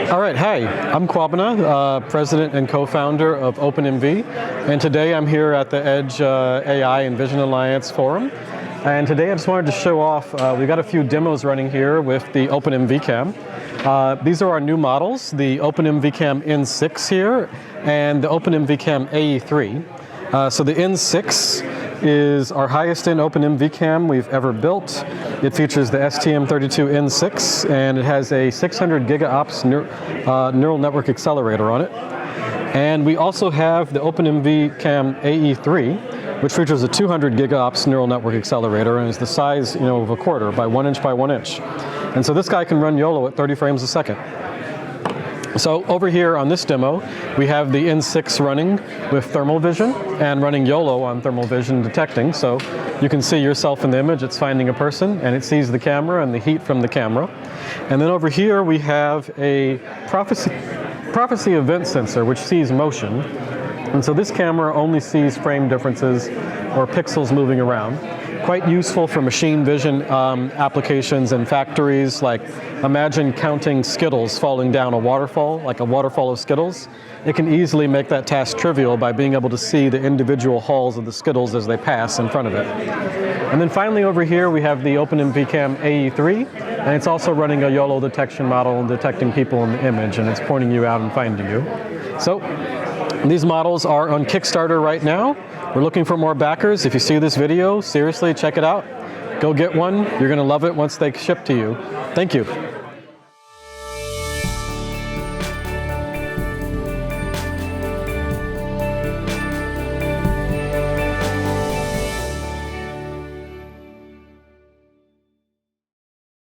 All right, hi, I'm Kwabena, president and co-founder of OpenMV, and today I'm here at the Edge AI and Vision Alliance Forum. And today I just wanted to show off, we've got a few demos running here with the OpenMV Cam. These are our new models, the OpenMV Cam N6 here, and the OpenMV Cam AE3. So the N6 is our highest end OpenMV Cam we've ever built. It features the STM32 N6, and it has a 600 gigaops neural network accelerator on it. And we also have the OpenMV Cam AE3, which features a 200 gigaops neural network accelerator and is the size, of a quarter by 1 inch by 1 inch. And so this guy can run YOLO at 30 frames a second. So over here on this demo, we have the N6 running with thermal vision and running YOLO on thermal vision detecting. So you can see yourself in the image, it's finding a person, and it sees the camera and the heat from the camera. And then over here we have a Prophesee event sensor, which sees motion. And so this camera only sees frame differences or pixels moving around. Quite useful for machine vision applications in factories, like imagine counting Skittles falling down a waterfall, like a waterfall of Skittles. It can easily make that task trivial by being able to see the individual hulls of the Skittles as they pass in front of it. And then finally over here we have the OpenMV Cam AE3, and it's also running a YOLO detection model and detecting people in the image, and it's pointing you out and finding you. So these models are on Kickstarter right now. We're looking for more backers. If you see this video, seriously, check it out. Go get one. You're going to love it once they ship to you. Thank you.